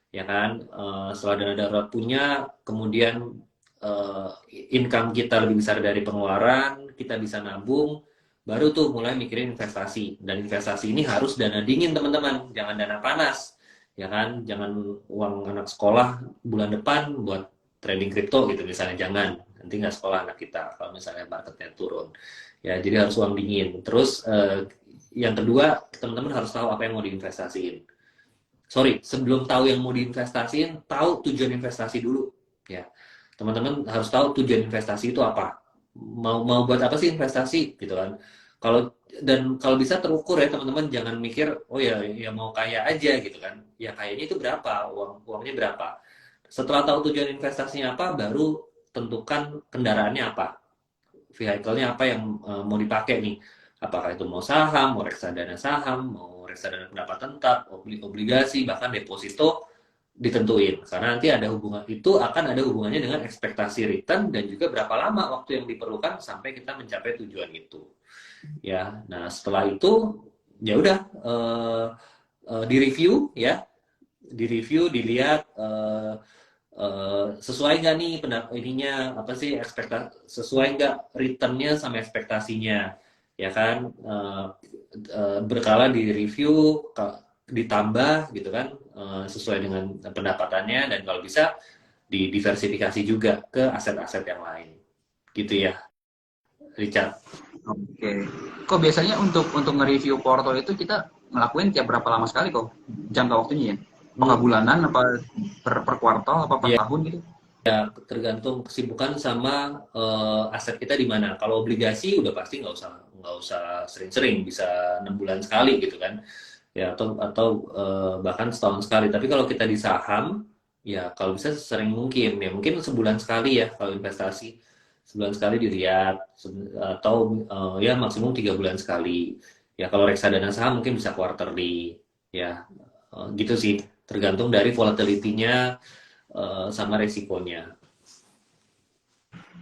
ya kan. Setelah dana darurat punya, kemudian eh, income kita lebih besar dari pengeluaran, kita bisa nabung, baru tuh mulai mikirin investasi. Dan investasi ini harus dana dingin teman-teman, jangan dana panas, ya kan. Jangan uang anak sekolah bulan depan buat trading kripto gitu misalnya, jangan, nanti nggak sekolah anak kita kalau misalnya marketnya turun. Ya jadi harus uang dingin. Terus yang kedua, teman-teman harus tahu apa yang mau diinvestasiin. Sorry, sebelum tahu yang mau diinvestasiin, tahu tujuan investasi dulu. Ya, teman-teman harus tahu tujuan investasi itu apa. Mau buat apa sih investasi, gitu kan? Kalau bisa terukur ya teman-teman, jangan mikir oh ya mau kaya aja gitu kan. Ya kayaknya itu berapa, uangnya berapa. Setelah tahu tujuan investasinya apa, baru tentukan kendaraannya apa, vehicle-nya apa yang mau dipakai nih. Apakah itu mau saham, mau reksadana saham, mau reksadana pendapatan tetap, obligasi, bahkan deposito ditentuin. Karena nanti ada hubungan itu akan ada hubungannya dengan ekspektasi return dan juga berapa lama waktu yang diperlukan sampai kita mencapai tujuan itu. Ya, nah setelah itu ya udah direview ya, direview, dilihat sesuai nggak nih ininya apa sih ekspektasi, sesuai nggak returnnya sama ekspektasinya, ya kan. Berkala di review, ditambah gitu kan, sesuai dengan pendapatannya, dan kalau bisa diversifikasi juga ke aset-aset yang lain gitu ya, Richard. Oke. Kok biasanya untuk nge-review porto itu kita ngelakuin tiap berapa lama sekali kok? Jangka waktunya ya? Apakah bulanan, apa per kuartal, apa per Ya, tahun gitu? tergantung kesibukan sama aset kita di mana. Kalau obligasi udah pasti nggak usah sering-sering, bisa 6 bulan sekali gitu kan, ya, atau bahkan setahun sekali. Tapi kalau kita di saham, ya kalau bisa sering mungkin, ya mungkin sebulan sekali ya kalau investasi, sebulan sekali dilihat, atau ya maksimum 3 bulan sekali. Ya kalau reksadana saham mungkin bisa quarterly, ya gitu sih, tergantung dari volatility-nya sama resikonya.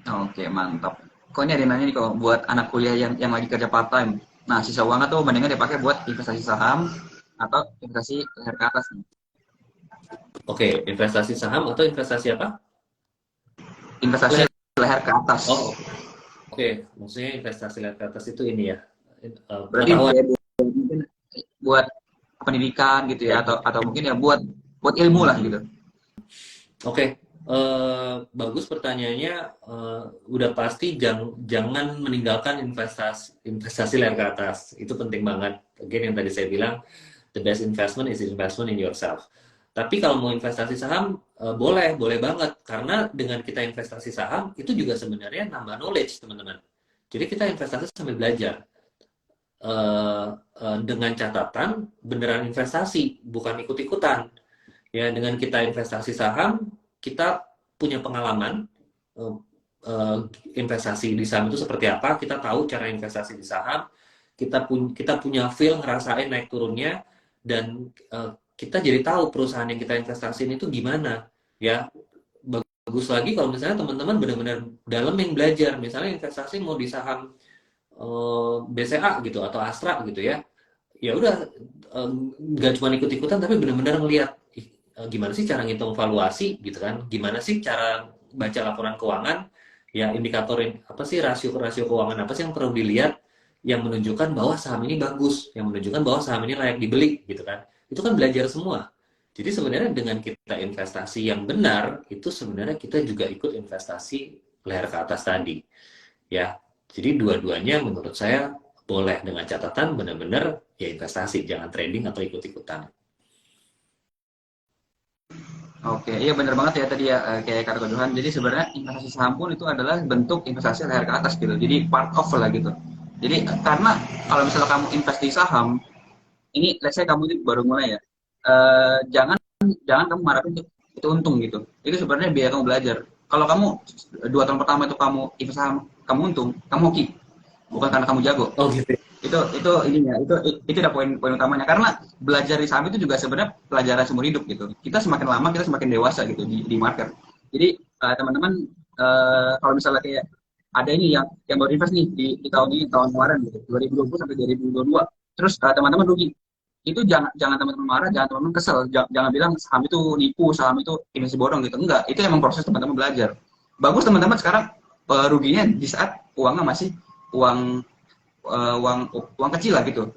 Oke, mantap. Kok ini ada yang nanya nih kok, buat anak kuliah yang lagi kerja part time. Nah, sisa uangnya tuh mendingan dipakai buat investasi saham atau investasi leher ke atas nih. Oke, investasi saham atau investasi apa? Investasi Leher. leher ke atas. Oh, oke. Maksudnya investasi leher ke atas itu ini ya, Berarti pengetahuan. kayak mungkin buat pendidikan gitu ya, Ya. atau mungkin ya buat ilmu lah Hmm. gitu. Oke, bagus pertanyaannya. Udah pasti jangan meninggalkan investasi investasi leher ke atas. Itu penting banget. Again, yang tadi saya bilang, the best investment is investment in yourself. Tapi kalau mau investasi saham, boleh banget. Karena dengan kita investasi saham, itu juga sebenarnya nambah knowledge, teman-teman. Jadi kita investasi sambil belajar. Dengan catatan, beneran investasi, bukan ikut-ikutan. Ya, dengan kita investasi saham, kita punya pengalaman, eh, eh, investasi di saham itu seperti apa, kita tahu cara investasi di saham, kita punya feel ngerasain naik turunnya, dan kita jadi tahu perusahaan yang kita investasiin itu gimana. Ya, bagus lagi kalau misalnya teman-teman benar-benar dalam yang belajar, misalnya investasi mau di saham BCA gitu atau Astra gitu ya. Ya udah, nggak cuma ikut-ikutan tapi benar-benar ngelihat gimana sih cara ngitung valuasi gitu kan, gimana sih cara baca laporan keuangan, ya indikatorin apa sih, rasio-rasio keuangan apa sih yang perlu dilihat, yang menunjukkan bahwa saham ini bagus, yang menunjukkan bahwa saham ini layak dibeli gitu kan. Itu kan belajar semua. Jadi sebenarnya dengan kita investasi yang benar, itu sebenarnya kita juga ikut investasi leher ke atas tadi. Ya, jadi dua-duanya menurut saya boleh, dengan catatan benar-benar ya investasi, jangan trading atau ikut-ikutan. Oke, iya benar banget ya tadi ya, kayak kata Kak Johan. Jadi sebenarnya investasi saham pun itu adalah bentuk investasi leher ke atas gitu. Jadi part of lah gitu. Jadi karena kalau misalnya kamu invest di saham, ini let's say kamu itu baru mulai ya, jangan jangan kamu mengharapkan itu untung gitu. Itu sebenarnya biaya kamu belajar. Kalau kamu 2 tahun pertama itu kamu invest saham, kamu untung, kamu hoki, bukan karena kamu jago. Oh gitu. Itu ininya, itu udah poin utamanya, karena belajar di saham itu juga sebenarnya pelajaran seumur hidup gitu. Kita semakin lama kita semakin dewasa gitu di market. Jadi teman-teman, kalau misalnya kayak ada ini yang baru invest nih di tahun ini, tahun kemarin gitu 2020 sampai 2022, terus teman-teman rugi, itu jangan jangan teman-teman marah, jangan teman-teman kesel, jangan bilang saham itu nipu, saham itu investasi bodong gitu. Enggak, itu emang proses teman-teman belajar. Bagus teman-teman sekarang ruginya di saat uangnya masih uang uang uang kecil lah gitu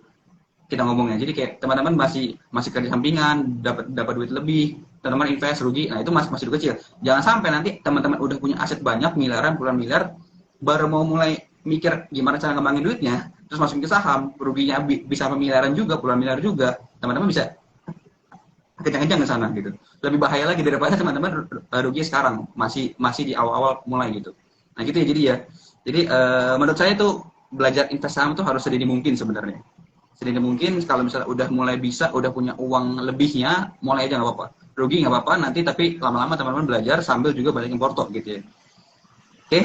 kita ngomongnya. Jadi kayak teman-teman masih masih kerja sampingan, dapat dapat duit lebih, teman-teman invest rugi, nah itu masih masih kecil. Jangan sampai nanti teman-teman udah punya aset banyak, miliaran, puluhan miliar, baru mau mulai mikir gimana cara ngembangin duitnya, terus masukin ke saham, ruginya bisa miliaran juga, puluhan miliar juga, teman-teman bisa kencang-kencang ke sana gitu. Lebih bahaya lagi daripada teman-teman rugi sekarang, masih masih di awal-awal mulai gitu. Nah gitu ya, jadi ya. Jadi menurut saya itu belajar investasi saham itu harus sedini mungkin sebenarnya. Sedini mungkin, kalau misalnya udah mulai bisa, udah punya uang lebihnya, mulai aja nggak apa-apa. Rugi nggak apa-apa, nanti tapi lama-lama teman-teman belajar sambil juga balikin porto gitu ya. Oke,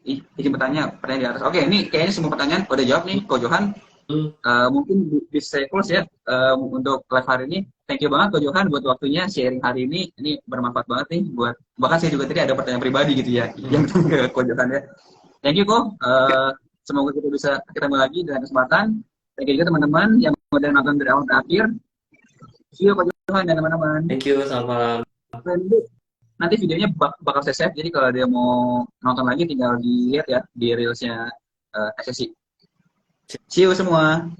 izin bertanya pertanyaan di atas. Oke, ini kayaknya semua pertanyaan udah jawab nih, Ko Johan. Hmm. Mungkin bisa close ya untuk live hari ini. Thank you banget Ko Johan buat waktunya sharing hari ini. Ini bermanfaat banget nih buat bahkan saya juga tadi ada pertanyaan pribadi gitu ya yang ke Ko Johan ya. Thank you Ko. Semoga kita bisa ketemu lagi dengan kesempatan. Thank you juga teman-teman yang udah nonton dari awal sampai akhir. See you Ko Johan dan teman-teman. Thank you, selamat malam. Nanti videonya bakal saya save, jadi kalau dia mau nonton lagi tinggal dilihat ya di reelsnya SSI. See you semua.